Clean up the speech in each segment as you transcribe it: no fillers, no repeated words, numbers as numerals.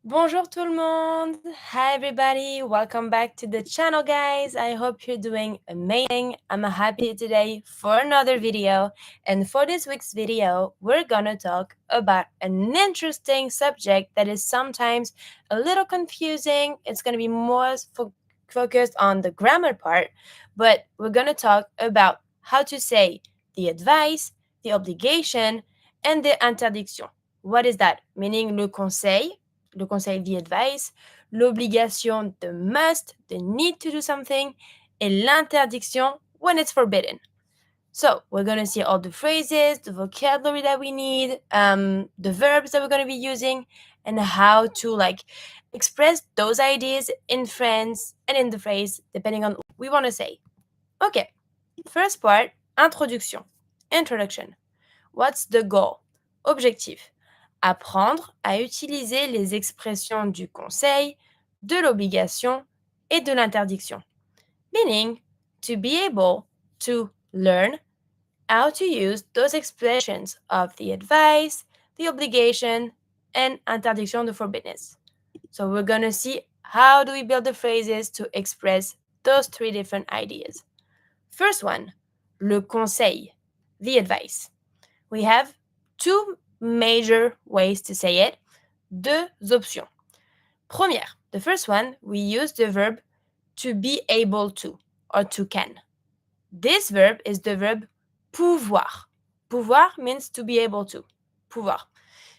Bonjour tout le monde! Hi everybody! Welcome back to the channel, guys! I hope you're doing amazing. I'm happy today for another video. And for this week's video, we're gonna talk about an interesting subject that is sometimes a little confusing. It's gonna be more focused on the grammar part, but we're gonna talk about how to say the advice, the obligation, and the interdiction. What is that? Meaning le conseil, the advice, l'obligation, the must, the need to do something, et l'interdiction, when it's forbidden. So we're going to see all the phrases, the vocabulary that we need, the verbs that we're going to be using, and how to express those ideas in French and in the phrase, depending on what we want to say. Okay, first part, introduction. What's the goal? Objectif. Apprendre à utiliser les expressions du conseil, de l'obligation et de l'interdiction. Meaning, to be able to learn how to use those expressions of the advice, the obligation, and interdiction, the forbiddenness. So we're going to see how do we build the phrases to express those three different ideas. First one, le conseil, the advice. We have two major ways to say it, deux options. Première, the first one, we use the verb to be able to or to can. This verb is the verb pouvoir. Pouvoir means to be able to. Pouvoir.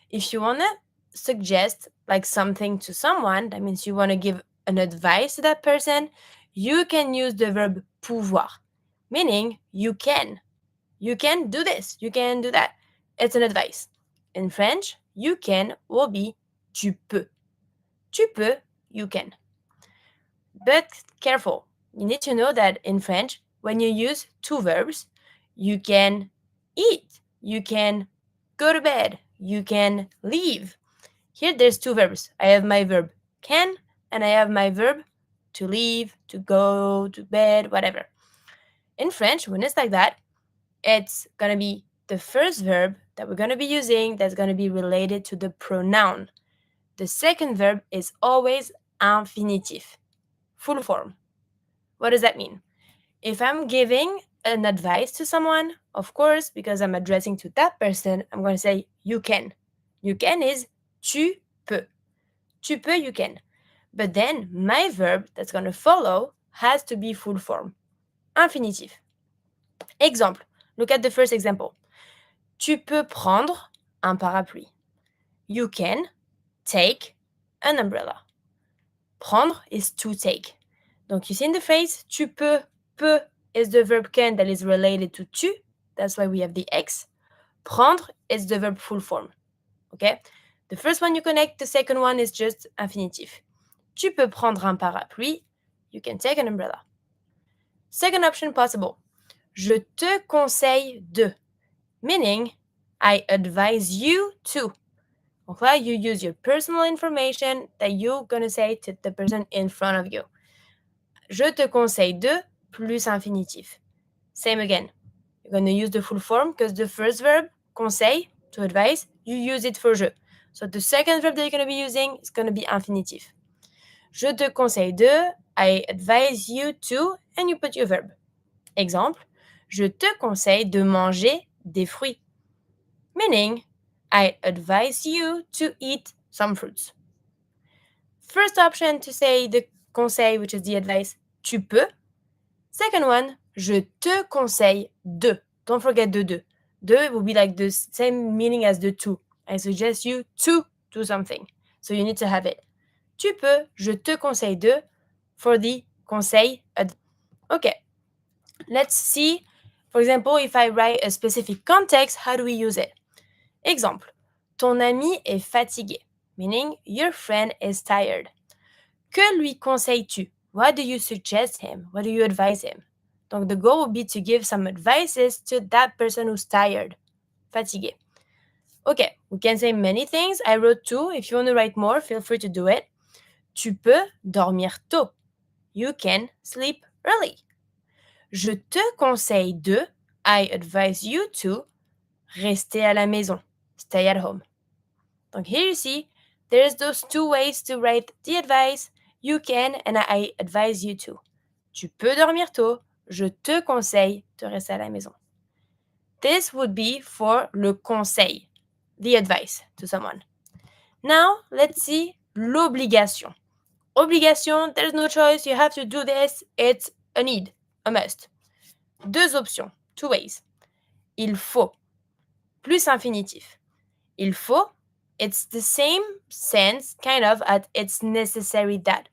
If you want to suggest something to someone, that means you want to give an advice to that person, you can use the verb pouvoir, meaning you can. You can do this, you can do that. It's an advice. In French, you can will be tu peux. Tu peux, you can. But careful, you need to know that in French, when you use two verbs, you can eat, you can go to bed, you can leave. Here there's two verbs. I have my verb can and I have my verb to leave, to go, to bed, whatever. In French, when it's like that, it's going to be the first verb that we're going to be using that's going to be related to the pronoun. The second verb is always infinitive, full form. What does that mean? If I'm giving an advice to someone, of course, because I'm addressing to that person, I'm going to say you can. You can is tu peux. Tu peux, you can. But then my verb that's going to follow has to be full form, infinitive. Exemple. Look at the first example. Tu peux prendre un parapluie. You can take an umbrella. Prendre is to take. Donc, you see in the phrase, tu peux, peut is the verb can that is related to tu. That's why we have the X. Prendre is the verb full form. Okay? The first one you connect, the second one is just infinitive. Tu peux prendre un parapluie. You can take an umbrella. Second option possible. Je te conseille de. Meaning, I advise you to. Donc là, you use your personal information that you're going to say to the person in front of you. Je te conseille de plus infinitif. Same again. You're going to use the full form because the first verb, conseil, to advise, you use it for je. So the second verb that you're going to be using is going to be infinitive. Je te conseille de, I advise you to, and you put your verb. Exemple, je te conseille de manger des fruits. Meaning, I advise you to eat some fruits. First option to say the conseil, which is the advice, tu peux. Second one, je te conseille de. Don't forget the de. De will be like the same meaning as the to. I suggest you to do something. So you need to have it. Tu peux, je te conseille de, for the conseil. Okay, let's see. For example, if I write a specific context, how do we use it? Exemple, ton ami est fatigué, meaning your friend is tired. Que lui conseilles-tu? What do you suggest him? What do you advise him? Donc, the goal would be to give some advices to that person who's tired, fatigué. Okay, we can say many things. I wrote two. If you want to write more, feel free to do it. Tu peux dormir tôt. You can sleep early. Je te conseille de, I advise you to, rester à la maison. Stay at home. Donc here you see, There's those two ways to write the advice. You can, and I advise you to. Tu peux dormir tôt. Je te conseille de rester à la maison. This would be for le conseil, the advice to someone. Now, let's see l'obligation. Obligation, there's no choice, you have to do this, it's a need, a must. Deux options, two ways. Il faut, plus infinitif. Il faut, it's the same sense, kind of, as it's necessary that.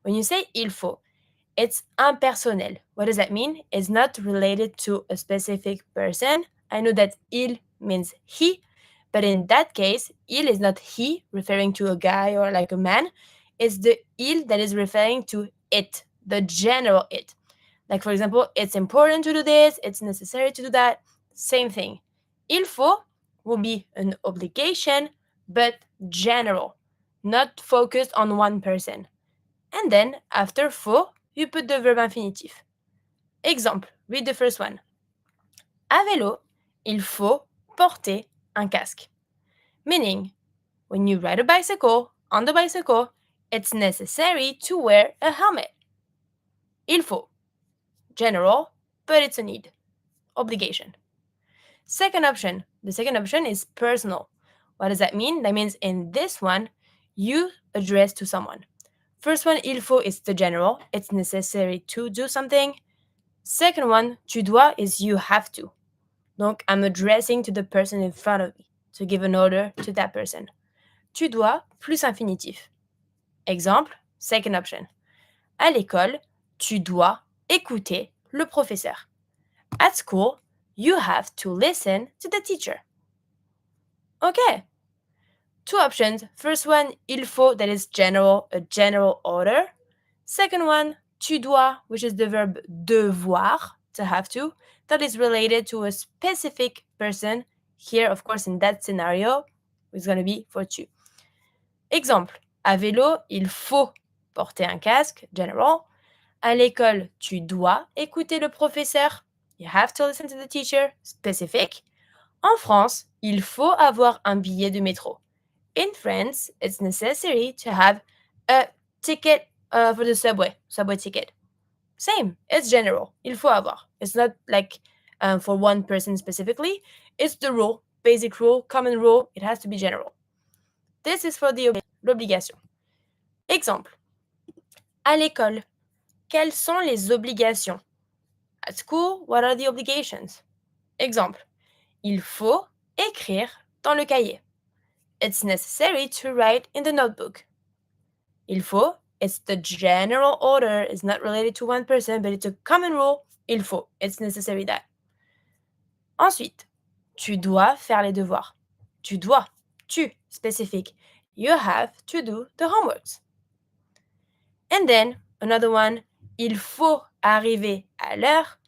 When you say il faut, it's impersonnel. What does that mean? It's not related to a specific person. I know that il means he, but in that case, il is not he, referring to a guy or like a man. It's the il that is referring to it, the general it. Like, for example, it's important to do this, it's necessary to do that. Same thing. Il faut will be an obligation, but general, not focused on one person. And then, after faut, you put the verb infinitif. Exemple, read the first one. À vélo, il faut porter un casque. Meaning, when you ride a bicycle, on the bicycle, it's necessary to wear a helmet. Il faut. General, but it's a need. Obligation. Second option. The second option is personal. What does that mean? That means in this one, you address to someone. First one, il faut, is the general. It's necessary to do something. Second one, tu dois, is you have to. Donc, I'm addressing to the person in front of me to give an order to that person. Tu dois plus infinitif. Exemple, second option. À l'école, tu dois écouter le professeur. At school, you have to listen to the teacher. Okay. Two options. First one, il faut, that is general, a general order. Second one, tu dois, which is the verb devoir, to have to, that is related to a specific person. Here, of course, in that scenario, it's going to be for tu. Exemple, à vélo, il faut porter un casque, general. À l'école, tu dois écouter le professeur. You have to listen to the teacher, specific. En France, il faut avoir un billet de métro. In France, it's necessary to have a ticket for the subway ticket. Same, it's general. Il faut avoir. It's not like for one person specifically. It's the rule, basic rule, common rule. It has to be general. This is for the l'obligation. Exemple. À l'école, quelles sont les obligations? At school, what are the obligations? Exemple. Il faut écrire dans le cahier. It's necessary to write in the notebook. Il faut, it's the general order. It's not related to one person, but it's a common rule. Il faut, it's necessary that. Ensuite, tu dois faire les devoirs. Tu dois, tu, specific. You have to do the homeworks. And then, another one, il faut arriver à l'heure.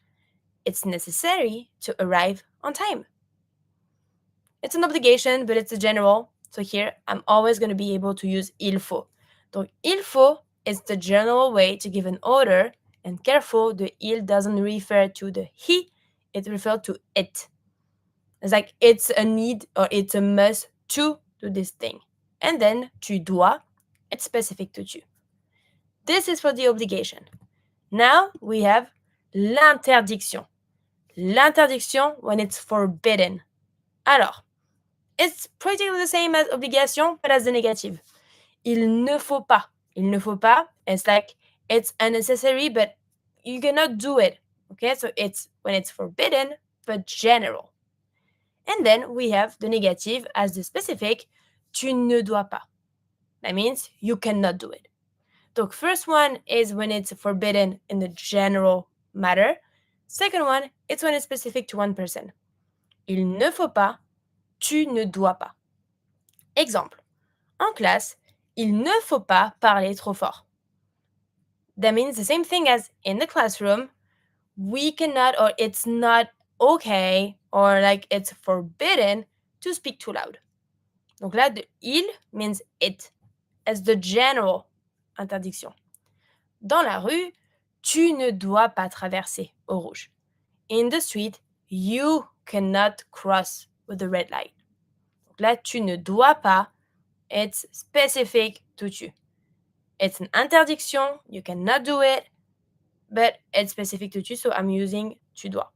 It's necessary to arrive on time. It's an obligation, but it's a general. So here, I'm always going to be able to use il faut. Donc, il faut is the general way to give an order. And careful, the il doesn't refer to the he. It refers to it. It's like it's a need or it's a must to do this thing. And then, tu dois, it's specific to tu. This is for the obligation. Now, we have l'interdiction. L'interdiction when it's forbidden. Alors, it's pretty the same as obligation, but as the negative. Il ne faut pas. Il ne faut pas. It's like it's unnecessary, but you cannot do it. Okay, so it's when it's forbidden, but general. And then we have the negative as the specific. Tu ne dois pas. That means you cannot do it. The first one is when it's forbidden in the general matter. Second one, it's when it's specific to one person. Il ne faut pas. Tu ne dois pas. Exemple. En classe, il ne faut pas parler trop fort. That means the same thing as in the classroom. We cannot, or it's not okay, or like it's forbidden to speak too loud. Donc là, the il means it as the general interdiction. Dans la rue, tu ne dois pas traverser au rouge. In the street, you cannot cross with the red light. Donc là, tu ne dois pas, It's specific to tu. It's an interdiction. You cannot do it, but it's specific to tu, so I'm using tu dois.